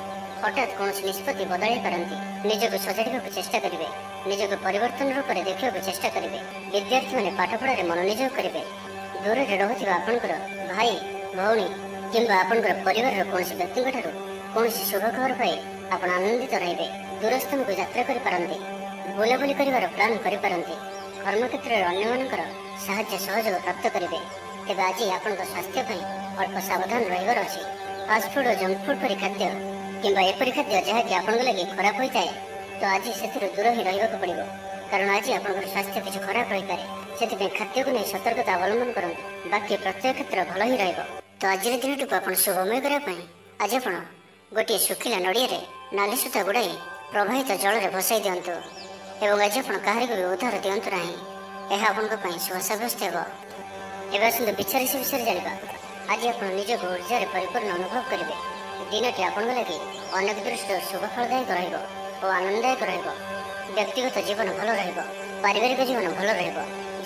A: ହଠାତ୍ କୌଣସି ନିଷ୍ପତ୍ତି ବଦଳାଇ ପାରନ୍ତି। ନିଜକୁ ସଜାଡ଼ିବାକୁ ଚେଷ୍ଟା କରିବେ। ନିଜକୁ ପରିବର୍ତ୍ତନ ରୂପରେ ଦେଖିବାକୁ ଚେଷ୍ଟା କରିବେ। ବିଦ୍ୟାର୍ଥୀମାନେ ପାଠପଢ଼ାରେ ମନୋନିଯୋଗ କରିବେ। ଦୂରରେ ରହୁଥିବା ଆପଣଙ୍କର ଭାଇ ଭଉଣୀ କିମ୍ବା ଆପଣଙ୍କର ପରିବାରର କୌଣସି ବ୍ୟକ୍ତିଙ୍କଠାରୁ କୌଣସି ଶୁଭ ଖବର ପାଇ ଆପଣ ଆନନ୍ଦିତ ରହିବେ। ଦୂରସ୍ଥାନକୁ ଯାତ୍ରା କରିପାରନ୍ତି। ବୁଲାବୁଲି କରିବାର ପ୍ଲାନ୍ କରିପାରନ୍ତି। କର୍ମକ୍ଷେତ୍ରରେ ଅନ୍ୟମାନଙ୍କର ସାହାଯ୍ୟ ସହଯୋଗ ପ୍ରାପ୍ତ କରିବେ। ତେବେ ଆଜି ଆପଣଙ୍କ ସ୍ୱାସ୍ଥ୍ୟ ପାଇଁ ଅଳ୍ପ ସାବଧାନ ରହିବାର ଅଛି। ଫାଷ୍ଟଫୁଡ୍ ଓ ଜଙ୍କଫୁଡ୍ ପରି ଖାଦ୍ୟ କିମ୍ବା ଏପରି ଖାଦ୍ୟ ଯାହାକି ଆପଣଙ୍କ ଲାଗି ଖରାପ ହୋଇଥାଏ ତ ଆଜି ସେଥିରୁ ଦୂର ହିଁ ରହିବାକୁ ପଡ଼ିବ। କାରଣ ଆଜି ଆପଣଙ୍କର ସ୍ୱାସ୍ଥ୍ୟ କିଛି ଖରାପ ରହିପାରେ। ସେଥିପାଇଁ ଖାଦ୍ୟକୁ ନେଇ ସତର୍କତା ଅବଲମ୍ବନ କରନ୍ତୁ। ବାକି ପ୍ରତ୍ୟେକ କ୍ଷେତ୍ର ଭଲ ହିଁ ରହିବ। ତ ଆଜିର ଦିନଟିକୁ ଆପଣ ଶୁଭମୟ କରିବା ପାଇଁ ଆଜି ଆପଣ ଗୋଟିଏ ଶୁଖିଲା ନଡ଼ିଆରେ ନାଲି ସୂତା ଗୁଡ଼ାଇ ପ୍ରବାହିତ ଜଳରେ ଭସାଇ ଦିଅନ୍ତୁ ଏବଂ ଆଜି ଆପଣ କାହାରିକୁ ବି ଉଦ୍ଧାର ଦିଅନ୍ତୁ ନାହିଁ। ଏହା ଆପଣଙ୍କ ପାଇଁ ଶୁଭ ସାବ୍ୟସ୍ତ ହେବ। ଏବେ ଆସନ୍ତୁ ବିଛା ରାଶି ବିଷୟରେ ଜାଣିବା। ଆଜି ଆପଣ ନିଜକୁ ଉର୍ଜାରେ ପରିପୂର୍ଣ୍ଣ ଅନୁଭବ କରିବେ। ଦିନଟି ଆପଣଙ୍କ ଲାଗି ଅନେକ ଦୃଷ୍ଟିରୁ ଶୁଭ ଫଳଦାୟକ ରହିବ ଓ ଆନନ୍ଦଦାୟକ ରହିବ। ବ୍ୟକ୍ତିଗତ ଜୀବନ ଭଲ ରହିବ। ପାରିବାରିକ ଜୀବନ ଭଲ ରହିବ।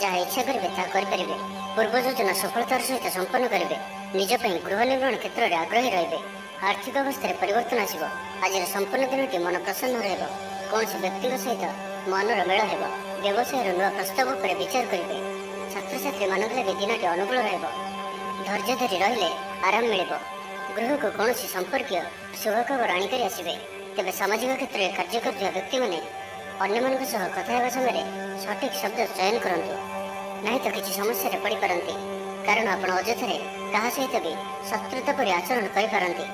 A: ଯାହା ଇଚ୍ଛା କରିବେ ତାହା କରିପାରିବେ। ପୂର୍ବ ଯୋଜନା ସଫଳତାର ସହିତ ସମ୍ପନ୍ନ କରିବେ। ନିଜ ପାଇଁ ଗୃହ ନିର୍ମାଣ କ୍ଷେତ୍ରରେ ଆଗ୍ରହୀ ରହିବେ। ଆର୍ଥିକ ଅବସ୍ଥାରେ ପରିବର୍ତ୍ତନ ଆସିବ। ଆଜିର ସମ୍ପୂର୍ଣ୍ଣ ଦିନଟି ମନ ପ୍ରସନ୍ନ ରହିବ। କୌଣସି ବ୍ୟକ୍ତିଙ୍କ ସହିତ ମନର ମେଳ ହେବ। ବ୍ୟବସାୟର ନୂଆ ପ୍ରସ୍ତାବ ଉପରେ ବିଚାର କରିବେ। ଛାତ୍ରଛାତ୍ରୀମାନଙ୍କ ଲାଗି ଦିନଟି ଅନୁକୂଳ ରହିବ। ଧୈର୍ଯ୍ୟ ଧରି ରହିଲେ ଆରାମ ମିଳିବ। ଗୃହକୁ କୌଣସି ସମ୍ପର୍କୀୟ ଶୁଭ ଖବର ଆଣିକରି ଆସିବେ। ତେବେ ସାମାଜିକ କ୍ଷେତ୍ରରେ କାର୍ଯ୍ୟ କରୁଥିବା ବ୍ୟକ୍ତିମାନେ ଅନ୍ୟମାନଙ୍କ ସହ କଥା ହେବା ସମୟରେ ସଠିକ୍ ଶବ୍ଦ ଚୟନ କରନ୍ତୁ, ନାହିଁ ତ କିଛି ସମସ୍ୟାରେ ପଡ଼ିପାରନ୍ତି। କାରଣ ଆପଣ ଅଯଥାରେ କାହା ସହିତ ବି ଶତ୍ରୁତା ପରି ଆଚରଣ କରିପାରନ୍ତି,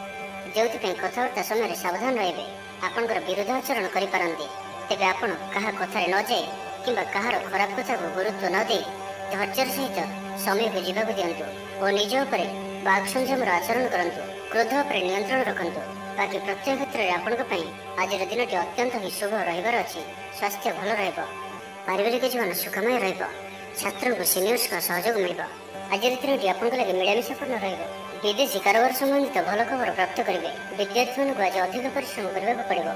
A: ଯେଉଁଥିପାଇଁ କଥାବାର୍ତ୍ତା ସମୟରେ ସାବଧାନ ରହିବେ। ଆପଣଙ୍କର ବିରୋଧ ଆଚରଣ କରିପାରନ୍ତି, ତେବେ ଆପଣ କାହା କଥାରେ ନ ଯାଇ କିମ୍ବା କାହାର ଖରାପ କଥାକୁ ଗୁରୁତ୍ୱ ନ ଦେଇ ଧୈର୍ଯ୍ୟର ସହିତ ସମୟକୁ ଯିବାକୁ ଦିଅନ୍ତୁ ଓ ନିଜ ଉପରେ ବାକ୍ ସଂଯମର ଆଚରଣ କରନ୍ତୁ। କ୍ରୋଧ ଉପରେ ନିୟନ୍ତ୍ରଣ ରଖନ୍ତୁ। ବାକି ପ୍ରତ୍ୟେକ କ୍ଷେତ୍ରରେ ଆପଣଙ୍କ ପାଇଁ ଆଜିର ଦିନଟି ଅତ୍ୟନ୍ତ ହିଁ ଶୁଭ ରହିବାର ଅଛି। ସ୍ୱାସ୍ଥ୍ୟ ଭଲ ରହିବ, ପାରିବାରିକ ଜୀବନ ସୁଖମୟ ରହିବ, ଛାତ୍ରଙ୍କୁ ସିନିୟର୍ସଙ୍କ ସହଯୋଗ ମିଳିବ। ଆଜିର ଦିନଟି ଆପଣଙ୍କ ଲାଗି ମିଳାମିଶାପୂର୍ଣ୍ଣ ରହିବ। ବିଦେଶୀ କାରବାର ସମ୍ବନ୍ଧିତ ଭଲ ଖବର ପ୍ରାପ୍ତ କରିବେ। ବିଦ୍ୟାର୍ଥୀମାନଙ୍କୁ ଆଜି ଅଧିକ ପରିଶ୍ରମ କରିବାକୁ ପଡ଼ିବ।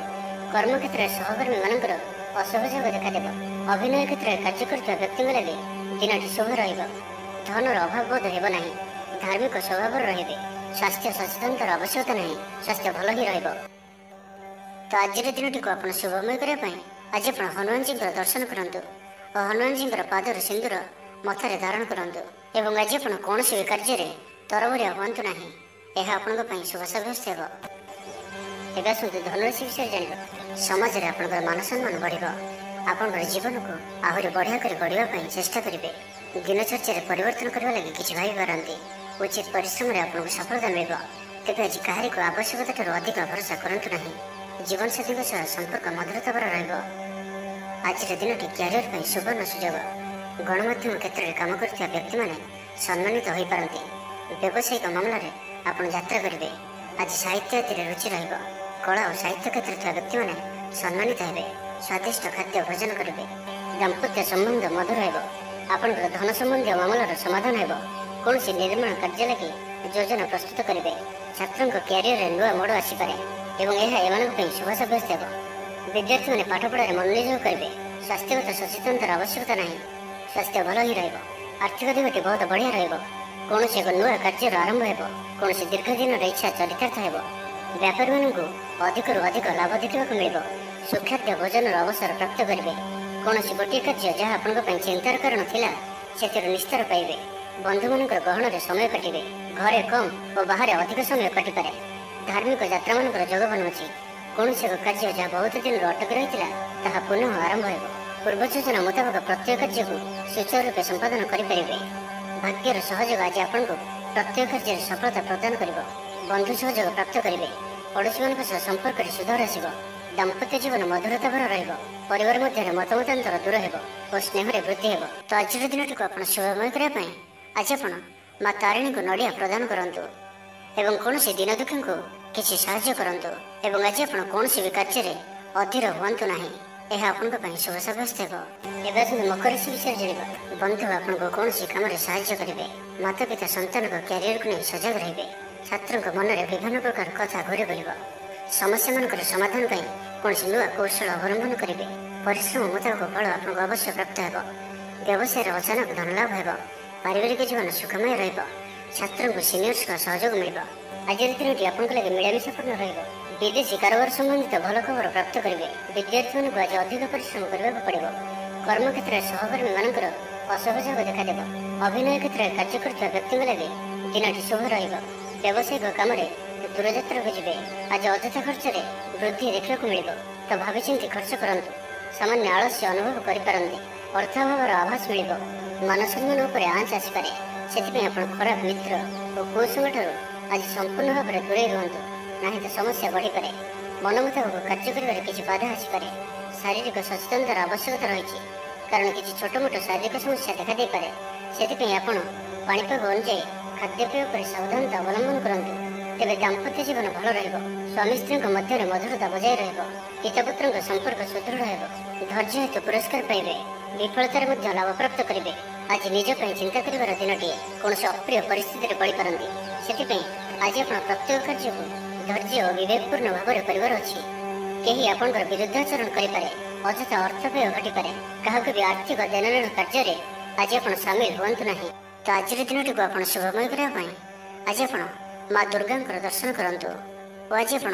A: କର୍ମକ୍ଷେତ୍ରରେ ସହକର୍ମୀମାନଙ୍କର ଅସହଯୋଗ ଦେଖାଦେବ। ଅଭିନୟ କ୍ଷେତ୍ରରେ କାର୍ଯ୍ୟ କରୁଥିବା ବ୍ୟକ୍ତିଙ୍କ ଲାଗି ଦିନଟି ଶୁଭ ରହିବ। ଧନର ଅଭାବ ବୋଧ ହେବ ନାହିଁ। ଧାର୍ମିକ ସ୍ୱଭାବର ରହିବେ। ସ୍ୱାସ୍ଥ୍ୟ ସଚେତନତାର ଆବଶ୍ୟକତା ନାହିଁ। ସ୍ୱାସ୍ଥ୍ୟ ଭଲ ହିଁ ରହିବ। ତ ଆଜିର ଦିନଟିକୁ ଆପଣ ଶୁଭମୟ କରିବା ପାଇଁ ଆଜି ଆପଣ ହନୁମାନଜୀଙ୍କର ଦର୍ଶନ କରନ୍ତୁ ଓ ହନୁମାନଜୀଙ୍କର ପାଦର ସିନ୍ଦୁର ମଥାରେ ଧାରଣ କରନ୍ତୁ। ଏବଂ ଆଜି ଆପଣ କୌଣସି ବି କାର୍ଯ୍ୟରେ ତରବରିଆ ହୁଅନ୍ତୁ ନାହିଁ। ଏହା ଆପଣଙ୍କ ପାଇଁ ଶୁଭ ସାବ୍ୟସ୍ତ ହେବ। ଏବେ ଆସନ୍ତୁ ଧନୁରାଶି ବିଷୟରେ ଜାଣିବା। ସମାଜରେ ଆପଣଙ୍କର ମାନ ସମ୍ମାନ ବଢ଼ିବ। ଆପଣଙ୍କର ଜୀବନକୁ ଆହୁରି ବଢ଼ିଆ କରି ଗଢ଼ିବା ପାଇଁ ଚେଷ୍ଟା କରିବେ। ଦିନଚର୍ଯ୍ୟାରେ ପରିବର୍ତ୍ତନ କରିବା ଲାଗି କିଛି ଭାବିପାରନ୍ତି। ଉଚିତ ପରିଶ୍ରମରେ ଆପଣଙ୍କୁ ସଫଳତା ମିଳିବ। ତେବେ ଆଜି କାହାରିକୁ ଆବଶ୍ୟକତାଠାରୁ ଅଧିକ ଭରସା କରନ୍ତୁ ନାହିଁ। ଜୀବନସାଥୀଙ୍କ ସହ ସମ୍ପର୍କ ମଧୁରତାଭର ରହିବ। ଆଜିର ଦିନଟି କ୍ୟାରିୟର ପାଇଁ ସୁବର୍ଣ୍ଣ ସୁଯୋଗ। ଗଣମାଧ୍ୟମ କ୍ଷେତ୍ରରେ କାମ କରୁଥିବା ବ୍ୟକ୍ତିମାନେ ସମ୍ମାନିତ ହୋଇପାରନ୍ତି। ବ୍ୟବସାୟିକ ମାମଲାରେ ଆପଣ ଯାତ୍ରା କରିବେ। ଆଜି ସାହିତ୍ୟ ଆଦିରେ ରୁଚି ରହିବ। କଳା ଓ ସାହିତ୍ୟ କ୍ଷେତ୍ରରେ ଥିବା ବ୍ୟକ୍ତିମାନେ ସମ୍ମାନିତ ହେବେ। ସ୍ୱାଦିଷ୍ଟ ଖାଦ୍ୟ ଭୋଜନ କରିବେ। ଦାମ୍ପତ୍ୟ ସମ୍ବନ୍ଧ ମଧୁର ହେବ। ଆପଣଙ୍କର ଧନ ସମ୍ବନ୍ଧୀୟ ମାମଲାର ସମାଧାନ ହେବ। କୌଣସି ନିର୍ମାଣ କାର୍ଯ୍ୟ ଲାଗି ଯୋଜନା ପ୍ରସ୍ତୁତ କରିବେ। ଛାତ୍ରଙ୍କ କ୍ୟାରିୟରରେ ନୂଆ ମୋଡ଼ ଆସିପାରେ ଏବଂ ଏହା ଏମାନଙ୍କ ପାଇଁ ଶୁଭ ସାବ୍ୟସ୍ତ ହେବ। ବିଦ୍ୟାର୍ଥୀମାନେ ପାଠପଢ଼ାରେ ମନୋନିଯୋଗ କରିବେ। ସ୍ୱାସ୍ଥ୍ୟଗତ ସଚେତନତାର ଆବଶ୍ୟକତା ନାହିଁ। ସ୍ୱାସ୍ଥ୍ୟ ଭଲ ହିଁ ରହିବ। ଆର୍ଥିକ ଦିଗଟି ବହୁତ ବଢ଼ିଆ ରହିବ। କୌଣସି ଏକ ନୂଆ କାର୍ଯ୍ୟର ଆରମ୍ଭ ହେବ। କୌଣସି ଦୀର୍ଘଦିନର ଇଚ୍ଛା ଚରିତାର୍ଥ ହେବ। ବ୍ୟାପାରୀମାନଙ୍କୁ ଅଧିକରୁ ଅଧିକ ଲାଭ ଦେଖିବାକୁ ମିଳିବ। ସୁଖାଦ୍ୟ ଭୋଜନର ଅବସର ପ୍ରାପ୍ତ କରିବେ। କୌଣସି ଗୋଟିଏ କାର୍ଯ୍ୟ ଯାହା ଆପଣଙ୍କ ପାଇଁ ଚିନ୍ତାର କାରଣ ଥିଲା, ସେଥିରୁ ନିସ୍ତାର ପାଇବେ। ବନ୍ଧୁମାନଙ୍କର ଗହଣରେ ସମୟ କାଟିବେ। ଘରେ କମ୍ ଓ ବାହାରେ ଅଧିକ ସମୟ କଟିପାରେ। ଧାର୍ମିକ ଯାତ୍ରାମାନଙ୍କର ଯୋଗ ବନୁଅଛି। କୌଣସି ଏକ କାର୍ଯ୍ୟ ଯାହା ବହୁତ ଦିନରୁ ଅଟକି ରହିଥିଲା, ତାହା ପୁନଃ ଆରମ୍ଭ ହେବ। ପୂର୍ବ ଯୋଜନା ମୁତାବକ ପ୍ରତ୍ୟେକ କାର୍ଯ୍ୟକୁ ସୁଚାରୁ ରୂପେ ସମ୍ପାଦନ କରିପାରିବେ। ଭାଗ୍ୟର ସହଯୋଗ ଆଜି ଆପଣଙ୍କୁ ପ୍ରତ୍ୟେକ କାର୍ଯ୍ୟରେ ସଫଳତା ପ୍ରଦାନ କରିବ। ବନ୍ଧୁ ସହଯୋଗ ପ୍ରାପ୍ତ କରିବେ। ପଡ଼ୋଶୀମାନଙ୍କ ସହ ସମ୍ପର୍କରେ ସୁଧାର ଆସିବ। ଦାମ୍ପତ୍ୟ ଜୀବନ ମଧୁରତାଭର ରହିବ। ପରିବାର ମଧ୍ୟରେ ମତମତାନ୍ତର ଦୂର ହେବ ଓ ସ୍ନେହରେ ବୃଦ୍ଧି ହେବ। ତ ଆଜିର ଦିନଟିକୁ ଆପଣ ଶୁଭମୟ କରିବା ପାଇଁ ଆଜି ଆପଣ ମା ତାରିଣୀଙ୍କୁ ନଡ଼ିଆ ପ୍ରଦାନ କରନ୍ତୁ ଏବଂ କୌଣସି ଦିନ ଦୁଃଖୀଙ୍କୁ କିଛି ସାହାଯ୍ୟ କରନ୍ତୁ। ଏବଂ ଆଜି ଆପଣ କୌଣସି ବି କାର୍ଯ୍ୟରେ ଅଧୀର ହୁଅନ୍ତୁ ନାହିଁ। ଏହା ଆପଣଙ୍କ ପାଇଁ ଶୁଭ ସାବ୍ୟସ୍ତ ହେବ। ଏବେ ଆସନ୍ତୁ ମକର ରାଶି ବିଷୟରେ ଜାଣିବା। ବନ୍ଧୁ ଆପଣଙ୍କୁ କୌଣସି କାମରେ ସାହାଯ୍ୟ କରିବେ। ମାତା ପିତା ସନ୍ତାନଙ୍କ କ୍ୟାରିୟରକୁ ନେଇ ସଜାଗ ରହିବେ। ଛାତ୍ରଙ୍କ ମନରେ ବିଭିନ୍ନ ପ୍ରକାର କଥା ଘୁରି ବୁଲିବ। ସମସ୍ୟାମାନଙ୍କର ସମାଧାନ ପାଇଁ କୌଣସି ନୂଆ କୌଶଳ ଅବଲମ୍ବନ କରିବେ। ପରିଶ୍ରମ ମୁତାବକ ଫଳ ଆପଣଙ୍କୁ ଅବଶ୍ୟ ପ୍ରାପ୍ତ ହେବ। ବ୍ୟବସାୟରେ ଅଚାନକ ଧନଲାଭ ହେବ। ପାରିବାରିକ ଜୀବନ ସୁଖମୟ ରହିବ। ଛାତ୍ରଙ୍କୁ ସିନିୟର୍ସଙ୍କ ସହଯୋଗ ମିଳିବ। ଆଜିର ଦିନଟି ଆପଣଙ୍କ ଲାଗି ମିଳାମିଶାପୂର୍ଣ୍ଣ ରହିବ। ବିଦେଶୀ କାରବାର ସମ୍ବନ୍ଧିତ ଭଲ ଖବର ପ୍ରାପ୍ତ କରିବେ। ବିଦ୍ୟାର୍ଥୀମାନଙ୍କୁ ଆଜି ଅଧିକ ପରିଶ୍ରମ କରିବାକୁ ପଡ଼ିବ। କର୍ମକ୍ଷେତ୍ରରେ ସହକର୍ମୀମାନଙ୍କର ଅସହଯୋଗ ଦେଖାଦେବ। ଅଭିନୟ କ୍ଷେତ୍ରରେ କାର୍ଯ୍ୟ କରୁଥିବା ବ୍ୟକ୍ତିଙ୍କ ଲାଗି ଦିନଟି ଶୁଭ ରହିବ। ବ୍ୟବସାୟିକ କାମରେ ଦୂରଯାତ୍ରାକୁ ଯିବେ। ଆଜି ଅଯଥା ଖର୍ଚ୍ଚରେ ବୃଦ୍ଧି ଦେଖିବାକୁ ମିଳିବ, ତ ଭାବିଚିନ୍ତି ଖର୍ଚ୍ଚ କରନ୍ତୁ। ସାମାନ୍ୟ ଆଳସ୍ୟ ଅନୁଭବ କରିପାରନ୍ତି। ଅର୍ଥାଭାବର ଆଭାସ ମିଳିବ। ମାନସମ୍ମାନ ଉପରେ ଆଞ୍ଚ ଆସିପାରେ। ସେଥିପାଇଁ ଆପଣ ଖରାପ ମିତ୍ର ଓ କୁସଙ୍ଗଠାରୁ ଆଜି ସମ୍ପୂର୍ଣ୍ଣ ଭାବରେ ଦୂରେଇ ରୁହନ୍ତୁ, ନାହିଁ ତ ସମସ୍ୟା ବଢ଼ିପାରେ। ମନ ମୁତାବକ କାର୍ଯ୍ୟ କରିବାରେ କିଛି ବାଧା ଆସିପାରେ। ଶାରୀରିକ ସଚେତନତାର ଆବଶ୍ୟକତା ରହିଛି, କାରଣ କିଛି ଛୋଟମୋଟ ଶାରୀରିକ ସମସ୍ୟା ଦେଖାଦେଇପାରେ। ସେଥିପାଇଁ ଆପଣ ପାଣିପାଗ ଅନୁଯାୟୀ ଖାଦ୍ୟପେୟ ଉପରେ ସାବଧାନତା ଅବଲମ୍ବନ କରନ୍ତୁ। ତେବେ ଦାମ୍ପତ୍ୟ ଜୀବନ ଭଲ ରହିବ। ସ୍ୱାମୀ ସ୍ତ୍ରୀଙ୍କ ମଧ୍ୟରେ ମଧୁରତା ବଜାୟ ରହିବ। ପିତାପୁତ୍ରଙ୍କ ସମ୍ପର୍କ ସୁଦୃଢ଼ ହେବ। ଧୈର୍ଯ୍ୟ ହେତୁ ପୁରସ୍କାର ପାଇବେ। ବିଫଳତାରେ ମଧ୍ୟ ଲାଭପ୍ରାପ୍ତ କରିବେ। ଆଜି ନିଜ ପାଇଁ ଚିନ୍ତା କରିବାର ଦିନଟିଏ। କୌଣସି ଅପ୍ରିୟ ପରିସ୍ଥିତିରେ ପଡ଼ିପାରନ୍ତି। ସେଥିପାଇଁ ଆଜି ଆପଣ ପ୍ରତ୍ୟେକ କାର୍ଯ୍ୟକୁ ଧୈର୍ଯ୍ୟ ଓ ବିବେକପୂର୍ଣ୍ଣ ଭାବରେ କରିବାର ଅଛି। କେହି ଆପଣଙ୍କର ବିରୁଦ୍ଧାଚରଣ କରିପାରେ। ଅଯଥା ଅର୍ଥ ବ୍ୟୟ ଘଟିପାରେ। କାହାକୁ ବି ଆର୍ଥିକ ଦେଣନେଣ କାର୍ଯ୍ୟରେ ଆଜି ଆପଣ ସାମିଲ ହୁଅନ୍ତୁ ନାହିଁ। ତ ଆଜିର ଦିନଟିକୁ ଆପଣ ଶୁଭମୟ କରିବା ପାଇଁ ଆଜି ଆପଣ ମା ଦୁର୍ଗାଙ୍କର ଦର୍ଶନ କରନ୍ତୁ ଓ ଆଜି ଆପଣ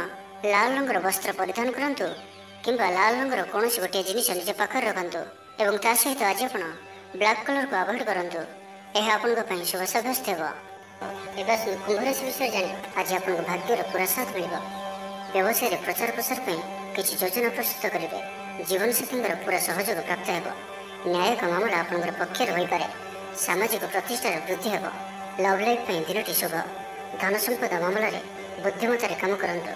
A: ଲାଲ ରଙ୍ଗର ବସ୍ତ୍ର ପରିଧାନ କରନ୍ତୁ କିମ୍ବା ଲାଲ ରଙ୍ଗର କୌଣସି ଗୋଟିଏ ଜିନିଷ ନିଜ ପାଖରେ ରଖନ୍ତୁ ଏବଂ ତା ସହିତ ଆଜି ଆପଣ ବ୍ଲାକ୍ କଲରକୁ ଆଭଏଡ୍ କରନ୍ତୁ। ଏହା ଆପଣଙ୍କ ପାଇଁ ଶୁଭ ସାବ୍ୟସ୍ତ ହେବ। ଏବେ ଆସନ୍ତୁ କୁମ୍ଭ ରାଶି ବିଷୟରେ ଜାଣିବା। ଆଜି ଆପଣଙ୍କୁ ଭାଗ୍ୟର ପୁରା ସାଥ ମିଳିବ। व्यवसाय प्रचार प्रसार किसी योजना प्रस्तुत करेंगे। जीवनसाथी पूरा सहयोग प्राप्त हो। न्यायिक मामला आपंकर पक्ष हो पारे। सामाजिक प्रतिष्ठार वृद्धि हो। लव लाइफ दिनटी शुभ। धन संपद मामलें बुद्धिमतार काम करूँ।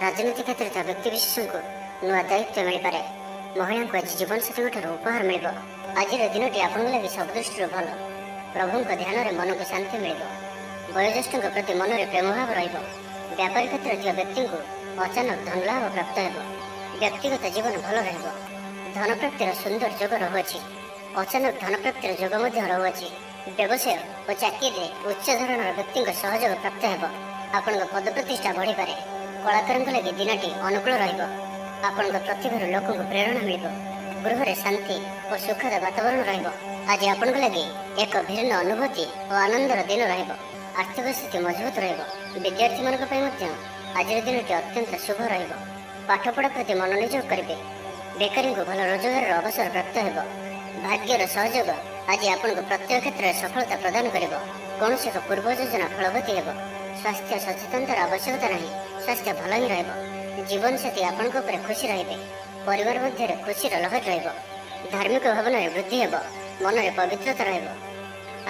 A: राजनीति क्षेत्र में व्यक्तिशेष को नुआ दायित्व मिल पारे। महिला को आज जीवनसाथी उपहार मिल। आज दिनटी आप लगे सब दृष्टि भल। प्रभु ध्यान में मन को शांति मिल। वयोज्येष्ठ प्रति मन में प्रेम भाव व्यापार क्षेत्र में व्यक्ति को अचानक धन लाभ प्राप्त हो। व्यक्तिगत जीवन भल रहा। धन प्राप्तिर सुंदर जोग रहुअछि। अचानक धन प्राप्तिर जोग रहुअछि। व्यवसाय और चाकरी उच्च धरण व्यक्ति सहयोग प्राप्त हो। आपण पद प्रतिष्ठा बढ़ी पारे। कलाकार लगे दिनटी अनुकूल आपण प्रतिभा लोक प्रेरणा मिल। गृह में शांति और सुखद वातावरण आज आपण लगे एक भिन्न अनुभूति और आनंदर दिन रहिबो। आर्थिक स्थिति मजबूत रहिबो। विद्यार्थी मानक आज दिनटी अत्यंत शुभ रहिबो। पाठपढ़ा प्रति मनोनियोग करेंगे। बेकारी को भल रोजगार अवसर प्राप्त हो। भाग्यर सहयोग आज आपण प्रत्येक क्षेत्र में सफलता प्रदान कर। कौन एक पूर्व योजना फलवती हो। स्वास्थ्य सचेतनतार आवश्यकता नहीं। स्वास्थ्य भल ही रहिबो। जीवन साथी आपण खुशी रहिबे। परिवार मध्य खुशीर लहर रहिबो। धार्मिक भावना वृद्धि हो। मन में पवित्रता रहिबो।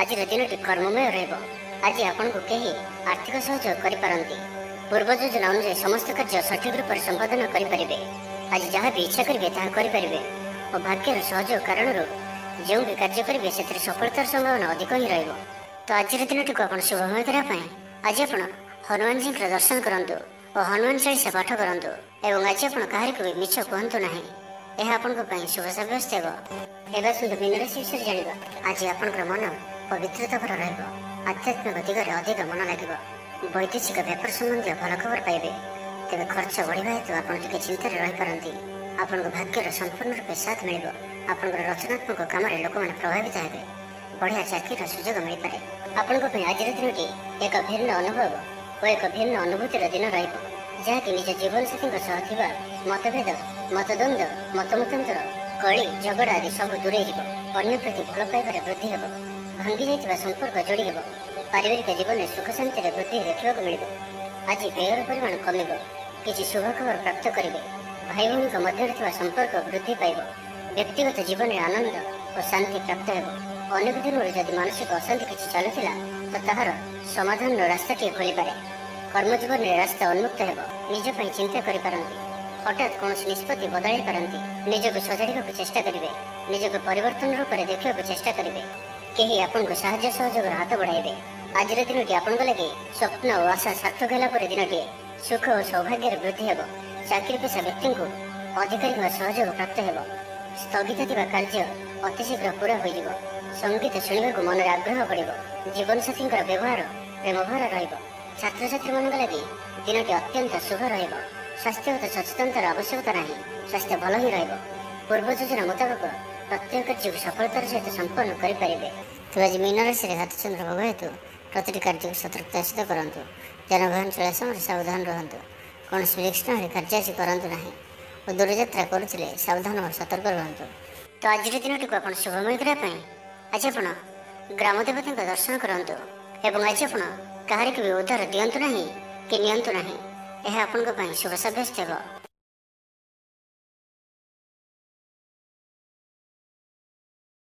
A: आज दिनटी कर्ममय रहिबो। आज आपण को कहीं आर्थिक सहयोग करिपारंती। पूर्व योजना अनुसार समस्त कार्य सठिक रूप से संपादन करेंगे। आज जहाँ भी इच्छा करेंगे करेंगे और भाग्यर सहयोग कारण जो भी कार्य करेंगे से सफलतार संभावना अधिक ही रहिबो। तो आज दिनटी को आप शुभमय करने आज आप हनुमान जी का दर्शन करूँ और हनुमान चालीसा पाठ करूँ। और आज आप क्या भी मिछ कहतु ना। यह आपण शुभ सब्यस्त हो। मीन राशि विषय जाना। आज आपंकर मन पवित्रता भर रहिबो। आध्यात्मिक दिगरे अधिक मन लगे। वैदेशिक व्यापार संबंधी भल खबर पाइबे। तेज खर्च बढ़ा हेतु आप चिंतार रहीपारती। आपण भाग्यर संपूर्ण रूप साथ मिल। आपंकर रचनात्मक काम लोक मैंने प्रभावित हे। बढ़िया चाकरी सुजोग मिल पाए। आपण आज दिनटी एक भिन्न अनुभव और एक भिन्न अनुभूतिर दिन रही निज जीवन साथी मतभेद मतद्वंद मतमतांतर कली झगड़ा आदि सब दूरे अन्य प्रति भल पाइबार वृद्धि हो। भांगी जाइथिबा संपर्क जोड़ी हो। पारिवारिक जीवन में सुख शांति वृद्धि देखा मिल। आज व्ययर परिमाण कम। किसी शुभ खबर प्राप्त करेंगे। भाई भौणी मध्य संपर्क वृद्धि पाइब। व्यक्तिगत जीवन में आनंद और शांति प्राप्त हो। अनेक दिन जदि मानसिक अशांति किसी चलुला तो ताहार समाधान रास्ता टी खोली पारे। कर्मजीवन में रास्ता उन्मुक्त हो। निजपाई चिंता करिपारंती। हठात कौन निष्पत्ति बदल पारंती। निजक सजाड़ा चेष्टा करेंगे। निजक परिवर्तन रूप में देखा चेष्टा करेंगे। कहीं आपन को साहाय्य सहयोग हाथ बढ़ाइबे। आज दिनटी आपण लगे स्वप्न और आशा सार्थक होगा। दिनटी सुख और सौभाग्य वृद्धि हो। चाकरी पेशा व्यक्ति को अधिकारी सहयोग प्राप्त हो। स्थगित थी कार्य अतिशीघ्र पूरा हो। संगीत शुणा मन में आग्रह बढ़। जीवन साथी व्यवहार प्रेमभार रत्र छात्री मान लगे दिनटी अत्यंत शुभ रहिबो। स्वास्थ्यगत सचेतनतार आवश्यकता नहीं। स्वास्थ्य भल ही रहिबो। पूर्व योजना मुताबक प्रत्येक कार्य सफलतार सहित संपन्न करेंगे। तो आज मीन राशि हाथचंद्र भोग हेतु प्रति कार्य सतर्कता सहित करूँ। जनवाहन चला समय सावधान रुहतु। कौन विलक्षण कार्य आज करूँ ना और दूरयात्रा करुले सावधान और सतर्क रुहतु। तो आज दिनटी को आप शुभमय करने आज आप ग्राम देवता दर्शन करूँ। और आज आप क्या भी उद्धार दिंतु ना कि नियंतु ना। यह आपण शुभ सब्यस्त हो।